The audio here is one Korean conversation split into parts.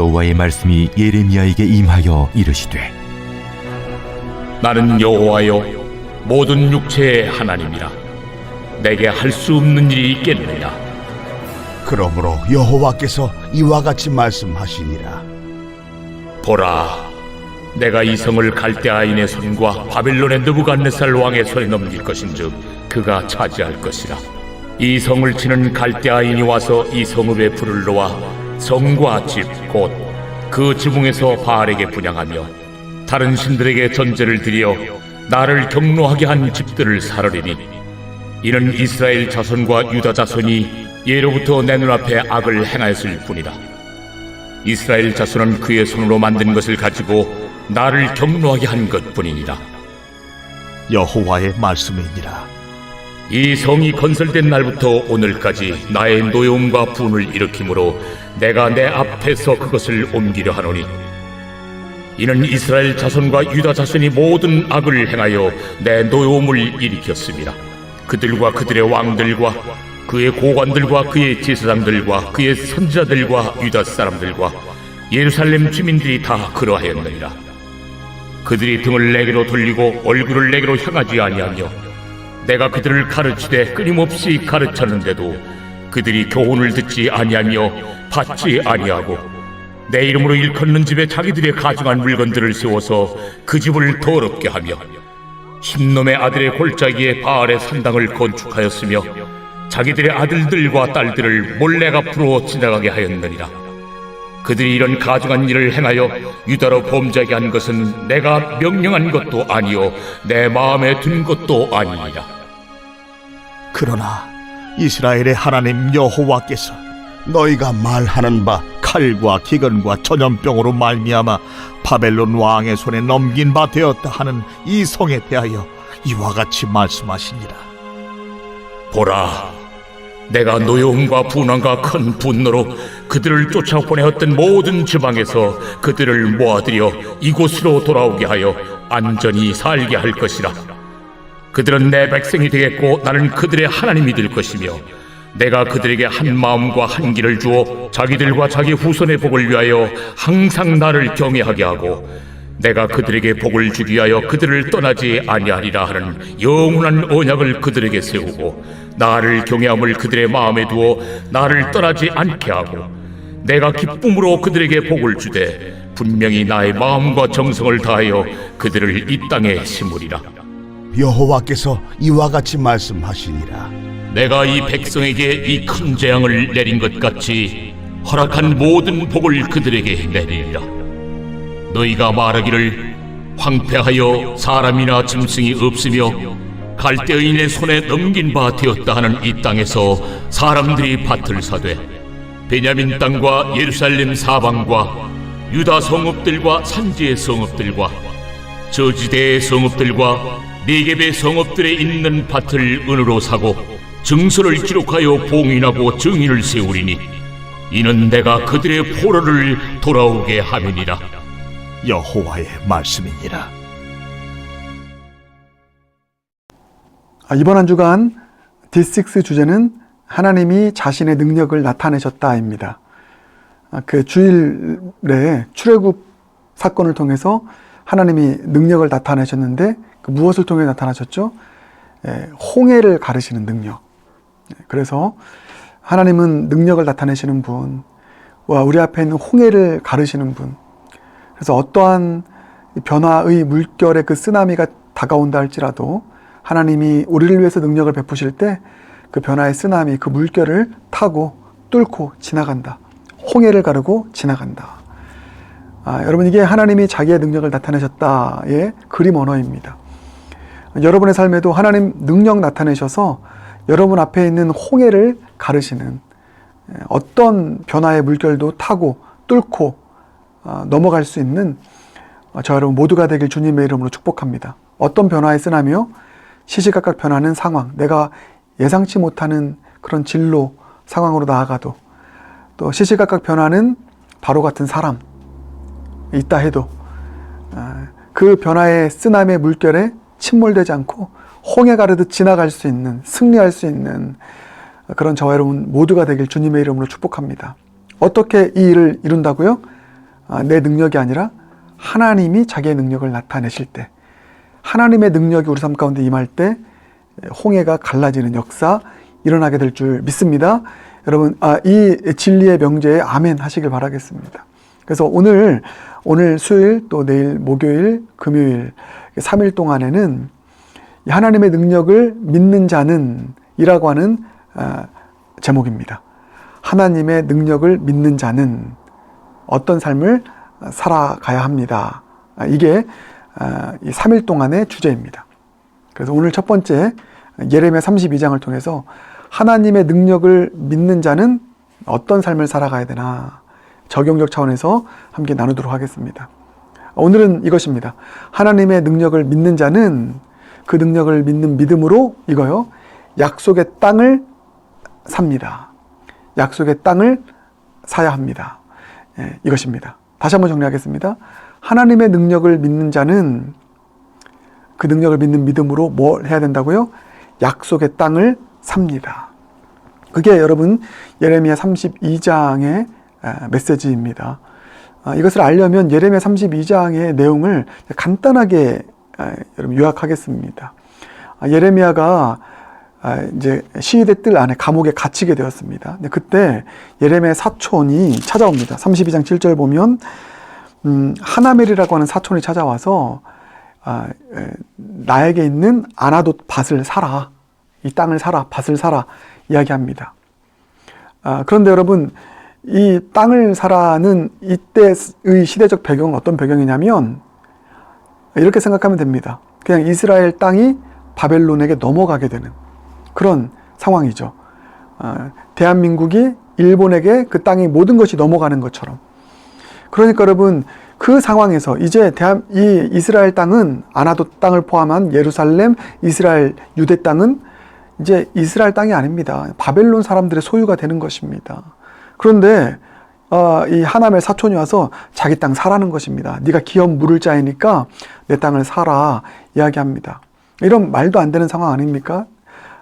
여호와의 말씀이 예레미야에게 임하여 이르시되 나는 여호와여 모든 육체의 하나님이라. 내게 할 수 없는 일이 있겠느냐. 그러므로 여호와께서 이와 같이 말씀하시니라. 보라, 내가 이 성을 갈대아인의 손과 바벨론의 느부갓네살 왕의 손에 넘길 것인즉 그가 차지할 것이라. 이 성을 치는 갈대아인이 와서 이 성읍에 불을 놓아 성과 집 곧 그 지붕에서 바알에게 분향하며 다른 신들에게 전제를 드려 나를 경노하게 한 집들을 사르리니 이는 이스라엘 자손과 유다 자손이 예로부터 내 눈앞에 악을 행하였을 뿐이다. 이스라엘 자손은 그의 손으로 만든 것을 가지고 나를 경노하게 한 것뿐이니라. 여호와의 말씀이니라. 이 성이 건설된 날부터 오늘까지 나의 노여움과 분을 일으키므로 내가 내 앞에서 그것을 옮기려 하노니 이는 이스라엘 자손과 유다 자손이 모든 악을 행하여 내 노여움을 일으켰습니다. 그들과 그들의 왕들과 그의 고관들과 그의 제사장들과 그의 선지자들과 유다 사람들과 예루살렘 주민들이 다 그러하였느니라. 그들이 등을 내게로 돌리고 얼굴을 내게로 향하지 아니하며 내가 그들을 가르치되 끊임없이 가르쳤는데도 그들이 교훈을 듣지 아니하며 받지 아니하고 내 이름으로 일컫는 집에 자기들의 가증한 물건들을 세워서 그 집을 더럽게 하며 흰놈의 아들의 골짜기에 바알의 산당을 건축하였으며 자기들의 아들들과 딸들을 몰래 앞으로 지나가게 하였느니라. 그들이 이런 가증한 일을 행하여 유다로 범죄하게 한 것은 내가 명령한 것도 아니요 내 마음에 든 것도 아니니라. 그러나 이스라엘의 하나님 여호와께서 너희가 말하는 바 칼과 기근과 전염병으로 말미암아 바벨론 왕의 손에 넘긴 바 되었다 하는 이 성에 대하여 이와 같이 말씀하시니라. 보라, 내가 노여움과 분함과 큰 분노로 그들을 쫓아보내었던 모든 지방에서 그들을 모아들여 이곳으로 돌아오게 하여 안전히 살게 할 것이라. 그들은 내 백성이 되겠고 나는 그들의 하나님이 될 것이며 내가 그들에게 한 마음과 한 길을 주어 자기들과 자기 후손의 복을 위하여 항상 나를 경외하게 하고 내가 그들에게 복을 주기 위하여 그들을 떠나지 아니하리라 하는 영원한 언약을 그들에게 세우고 나를 경외함을 그들의 마음에 두어 나를 떠나지 않게 하고 내가 기쁨으로 그들에게 복을 주되 분명히 나의 마음과 정성을 다하여 그들을 이 땅에 심으리라. 여호와께서 이와 같이 말씀하시니라. 내가 이 백성에게 이 큰 재앙을 내린 것 같이 허락한 모든 복을 그들에게 내리리라. 너희가 말하기를 황폐하여 사람이나 짐승이 없으며 갈대인의 손에 넘긴 바 되었다 하는 이 땅에서 사람들이 밭을 사되 베냐민 땅과 예루살렘 사방과 유다 성읍들과 산지의 성읍들과 저지대의 성읍들과 네겝의 성읍들에 있는 밭을 은으로 사고 증서를 기록하여 봉인하고 증인을 세우리니 이는 내가 그들의 포로를 돌아오게 함이니라. 여호와의 말씀이니라. 이번 한 주간 D6 주제는 하나님이 자신의 능력을 나타내셨다입니다. 그 주일에 출애굽 사건을 통해서 하나님이 능력을 나타내셨는데 그 무엇을 통해 나타나셨죠? 홍해를 가르시는 능력. 그래서 하나님은 능력을 나타내시는 분, 우리 앞에 있는 홍해를 가르시는 분. 그래서 어떠한 변화의 물결의 그 쓰나미가 다가온다 할지라도 하나님이 우리를 위해서 능력을 베푸실 때 그 변화의 쓰나미, 그 물결을 타고 뚫고 지나간다. 홍해를 가르고 지나간다. 여러분, 이게 하나님이 자기의 능력을 나타내셨다의 그림 언어입니다. 여러분의 삶에도 하나님 능력 나타내셔서 여러분 앞에 있는 홍해를 가르시는 어떤 변화의 물결도 타고 뚫고 넘어갈 수 있는 저 여러분 모두가 되길 주님의 이름으로 축복합니다. 어떤 변화의 쓰나미요? 시시각각 변하는 상황, 내가 예상치 못하는 그런 진로 상황으로 나아가도 또 시시각각 변하는 바로 같은 사람 있다 해도 그 변화의 쓰나미의 물결에 침몰되지 않고 홍해 가르듯 지나갈 수 있는, 승리할 수 있는 그런 저와 여러분 모두가 되길 주님의 이름으로 축복합니다. 어떻게 이 일을 이룬다고요? 내 능력이 아니라 하나님이 자기의 능력을 나타내실 때, 하나님의 능력이 우리 삶 가운데 임할 때 홍해가 갈라지는 역사 일어나게 될 줄 믿습니다. 여러분, 이 진리의 명제에 아멘 하시길 바라겠습니다. 그래서 오늘 수요일, 또 내일 목요일, 금요일 3일 동안에는 하나님의 능력을 믿는 자는 이라고 하는 제목입니다. 하나님의 능력을 믿는 자는 어떤 삶을 살아가야 합니다. 이게 이 3일 동안의 주제입니다. 그래서 오늘 첫 번째 예레미야 32장을 통해서 하나님의 능력을 믿는 자는 어떤 삶을 살아가야 되나 적용적 차원에서 함께 나누도록 하겠습니다. 오늘은 이것입니다. 하나님의 능력을 믿는 자는 그 능력을 믿는 믿음으로 이거요, 약속의 땅을 삽니다. 약속의 땅을 사야 합니다. 이것입니다. 다시 한번 정리하겠습니다. 하나님의 능력을 믿는 자는 그 능력을 믿는 믿음으로 뭘 해야 된다고요? 약속의 땅을 삽니다. 그게 여러분 예레미야 32장의 메시지입니다. 이것을 알려면 예레미야 32장의 내용을 간단하게 여러분 요약하겠습니다. 예레미야가 이제 시위대 뜰 안에 감옥에 갇히게 되었습니다. 근데 그때 예레미야의 사촌이 찾아옵니다. 32장 7절 보면 하나멜이라고 하는 사촌이 찾아와서 나에게 있는 아나돗 밭을 사라, 이 땅을 사라, 밭을 사라 이야기합니다. 그런데 여러분, 이 땅을 사라는 이때의 시대적 배경은 어떤 배경이냐면 이렇게 생각하면 됩니다. 그냥 이스라엘 땅이 바벨론에게 넘어가게 되는 그런 상황이죠. 대한민국이 일본에게 그 땅이 모든 것이 넘어가는 것처럼. 그러니까 여러분, 그 상황에서 이제 이 이스라엘 땅은 아나돗 땅을 포함한 예루살렘, 이스라엘, 유대 땅은 이제 이스라엘 땅이 아닙니다. 바벨론 사람들의 소유가 되는 것입니다. 그런데 이 하나멜 사촌이 와서 자기 땅 사라는 것입니다. 네가 기업 물을 자이니까 내 땅을 사라 이야기합니다. 이런 말도 안 되는 상황 아닙니까?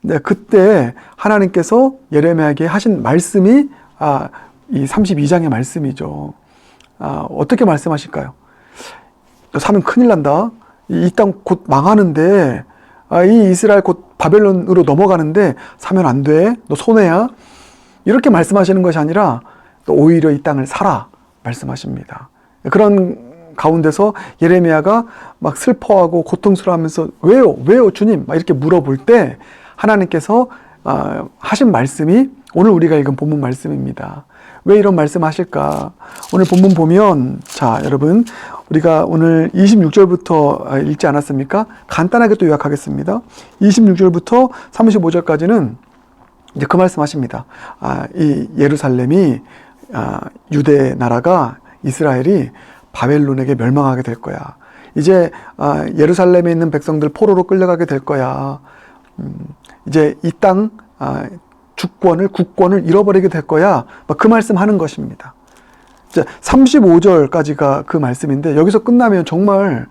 네, 그때 하나님께서 예레미야에게 하신 말씀이 이 32장의 말씀이죠. 어떻게 말씀하실까요? 너 사면 큰일 난다. 이 땅 곧 망하는데, 이 이스라엘 곧 바벨론으로 넘어가는데 사면 안 돼. 너 손해야. 이렇게 말씀하시는 것이 아니라 또 오히려 이 땅을 사라 말씀하십니다. 그런 가운데서 예레미야가 막 슬퍼하고 고통스러워하면서 왜요 주님? 막 이렇게 물어볼 때 하나님께서 하신 말씀이 오늘 우리가 읽은 본문 말씀입니다. 왜 이런 말씀 하실까? 오늘 본문 보면, 자, 여러분, 우리가 오늘 26절부터 읽지 않았습니까? 간단하게 또 요약하겠습니다. 26절부터 35절까지는 이제 그 말씀 하십니다. 이 예루살렘이, 유대 나라가, 이스라엘이 바벨론에게 멸망하게 될 거야. 이제, 예루살렘에 있는 백성들 포로로 끌려가게 될 거야. 이제 이 땅, 국권을 잃어버리게 될 거야. 그 말씀 하는 것입니다. 이제 35절까지가 그 말씀인데, 여기서 끝나면 정말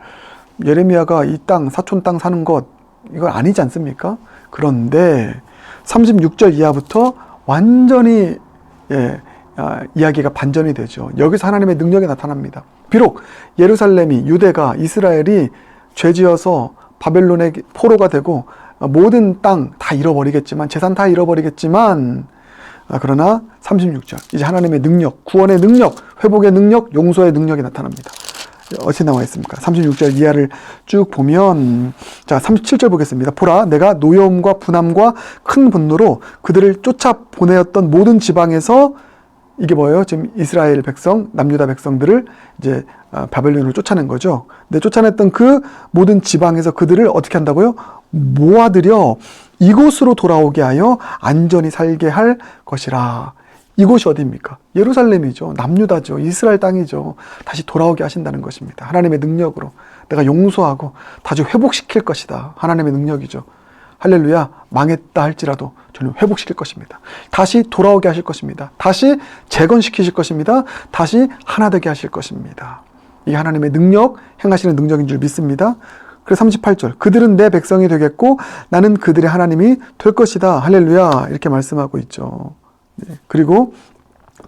예레미야가 이 땅, 사촌 땅 사는 것, 이건 아니지 않습니까? 그런데 36절 이하부터 완전히, 이야기가 반전이 되죠. 여기서 하나님의 능력이 나타납니다. 비록 예루살렘이, 유대가, 이스라엘이 죄지어서 바벨론의 포로가 되고, 모든 땅 다 잃어버리겠지만, 재산 다 잃어버리겠지만, 그러나 36절, 이제 하나님의 능력, 구원의 능력, 회복의 능력, 용서의 능력이 나타납니다. 어떻게 나와 있습니까? 36절 이하를 쭉 보면, 자, 37절 보겠습니다. 보라, 내가 노여움과 분함과 큰 분노로 그들을 쫓아보내었던 모든 지방에서, 이게 뭐예요? 지금 이스라엘 백성, 남유다 백성들을 이제 바벨론으로 쫓아낸 거죠. 근데 쫓아냈던 그 모든 지방에서 그들을 어떻게 한다고요? 모아들여 이곳으로 돌아오게 하여 안전히 살게 할 것이라. 이곳이 어디입니까? 예루살렘이죠. 남유다죠. 이스라엘 땅이죠. 다시 돌아오게 하신다는 것입니다. 하나님의 능력으로 내가 용서하고 다시 회복시킬 것이다. 하나님의 능력이죠. 할렐루야. 망했다 할지라도 저는 회복시킬 것입니다. 다시 돌아오게 하실 것입니다. 다시 재건시키실 것입니다. 다시 하나 되게 하실 것입니다. 이게 하나님의 능력, 행하시는 능력인 줄 믿습니다. 그래서 38절, 그들은 내 백성이 되겠고 나는 그들의 하나님이 될 것이다. 할렐루야. 이렇게 말씀하고 있죠. 네. 그리고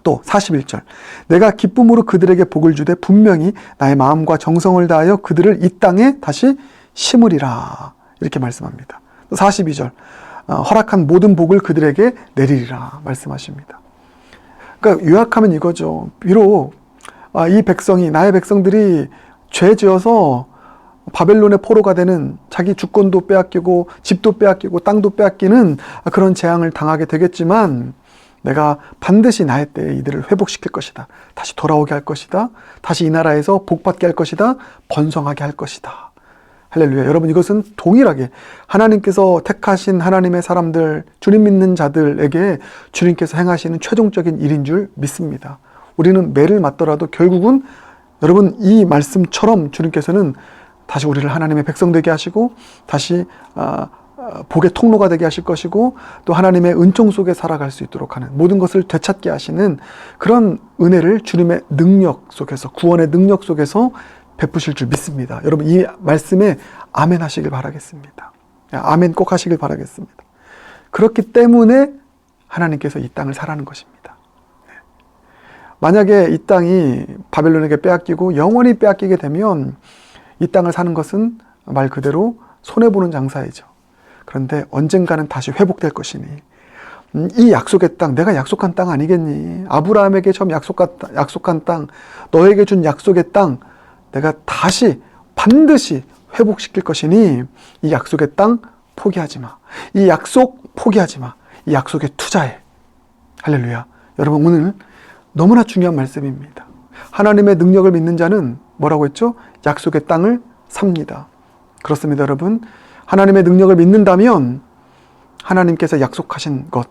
또 41절 내가 기쁨으로 그들에게 복을 주되 분명히 나의 마음과 정성을 다하여 그들을 이 땅에 다시 심으리라 이렇게 말씀합니다. 또 42절 허락한 모든 복을 그들에게 내리리라 말씀하십니다. 그러니까 요약하면 이거죠. 비록 이 백성이 나의 백성들이 죄 지어서 바벨론의 포로가 되는 자기 주권도 빼앗기고 집도 빼앗기고 땅도 빼앗기는 그런 재앙을 당하게 되겠지만 내가 반드시 나의 때에 이들을 회복시킬 것이다. 다시 돌아오게 할 것이다. 다시 이 나라에서 복받게 할 것이다. 번성하게 할 것이다. 할렐루야. 여러분 이것은 동일하게 하나님께서 택하신 하나님의 사람들, 주님 믿는 자들에게 주님께서 행하시는 최종적인 일인 줄 믿습니다. 우리는 매를 맞더라도 결국은 여러분 이 말씀처럼 주님께서는 다시 우리를 하나님의 백성 되게 하시고 다시 복의 통로가 되게 하실 것이고 또 하나님의 은총 속에 살아갈 수 있도록 하는 모든 것을 되찾게 하시는 그런 은혜를 주님의 능력 속에서 구원의 능력 속에서 베푸실 줄 믿습니다. 여러분 이 말씀에 아멘 하시길 바라겠습니다. 아멘 꼭 하시길 바라겠습니다. 그렇기 때문에 하나님께서 이 땅을 사라는 것입니다. 만약에 이 땅이 바벨론에게 빼앗기고 영원히 빼앗기게 되면 이 땅을 사는 것은 말 그대로 손해보는 장사이죠. 그런데 언젠가는 다시 회복될 것이니 이 약속의 땅, 내가 약속한 땅 아니겠니? 아브라함에게 처음 약속한 땅, 너에게 준 약속의 땅 내가 다시 반드시 회복시킬 것이니 이 약속의 땅 포기하지 마. 이 약속 포기하지 마. 이 약속에 투자해. 할렐루야. 여러분 오늘 너무나 중요한 말씀입니다. 하나님의 능력을 믿는 자는 뭐라고 했죠? 약속의 땅을 삽니다. 그렇습니다, 여러분. 하나님의 능력을 믿는다면 하나님께서 약속하신 것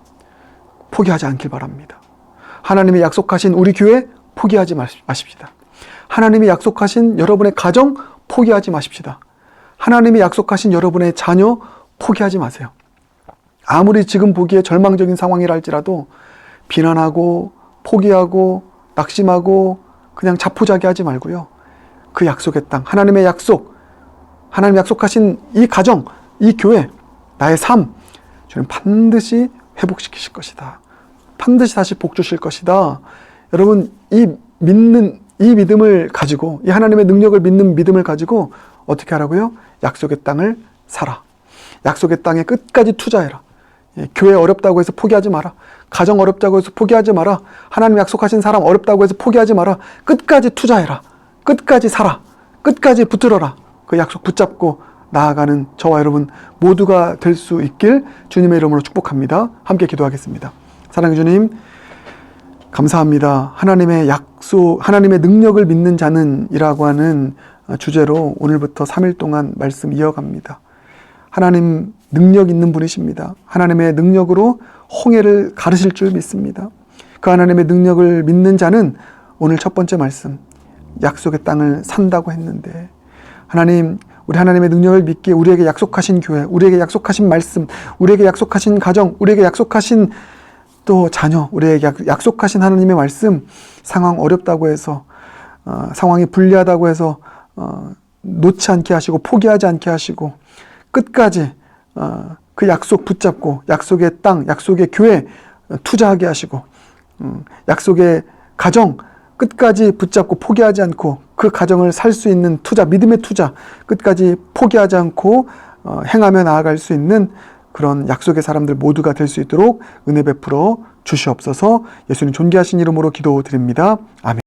포기하지 않길 바랍니다. 하나님이 약속하신 우리 교회 포기하지 마십시다. 하나님이 약속하신 여러분의 가정 포기하지 마십시다. 하나님이 약속하신 여러분의 자녀 포기하지 마세요. 아무리 지금 보기에 절망적인 상황이라 할지라도 비난하고 포기하고 낙심하고 그냥 자포자기하지 말고요. 그 약속의 땅, 하나님의 약속, 하나님 약속하신 이 가정, 이 교회, 나의 삶, 주님 반드시 회복시키실 것이다. 반드시 다시 복 주실 것이다. 여러분 이 믿음을 가지고 이 하나님의 능력을 믿는 믿음을 가지고 어떻게 하라고요? 약속의 땅을 사라. 약속의 땅에 끝까지 투자해라. 교회 어렵다고 해서 포기하지 마라. 가정 어렵다고 해서 포기하지 마라. 하나님 약속하신 사람 어렵다고 해서 포기하지 마라. 끝까지 투자해라. 끝까지 살아. 끝까지 붙들어라. 그 약속 붙잡고 나아가는 저와 여러분 모두가 될 수 있길 주님의 이름으로 축복합니다. 함께 기도하겠습니다. 사랑해 주님, 감사합니다. 하나님의 약속, 하나님의 능력을 믿는 자는 이라고 하는 주제로 오늘부터 3일 동안 말씀 이어갑니다. 하나님 능력 있는 분이십니다. 하나님의 능력으로 홍해를 가르실 줄 믿습니다. 그 하나님의 능력을 믿는 자는 오늘 첫 번째 말씀, 약속의 땅을 산다고 했는데 하나님, 우리 하나님의 능력을 믿기에 우리에게 약속하신 교회, 우리에게 약속하신 말씀, 우리에게 약속하신 가정, 우리에게 약속하신 또 자녀, 우리에게 약속하신 하나님의 말씀, 상황 어렵다고 해서 상황이 불리하다고 해서 놓지 않게 하시고 포기하지 않게 하시고 끝까지 그 약속 붙잡고 약속의 땅, 약속의 교회 투자하게 하시고 약속의 가정 끝까지 붙잡고 포기하지 않고 그 가정을 살 수 있는 투자, 믿음의 투자 끝까지 포기하지 않고 행하며 나아갈 수 있는 그런 약속의 사람들 모두가 될 수 있도록 은혜 베풀어 주시옵소서. 예수님 존귀하신 이름으로 기도드립니다. 아멘.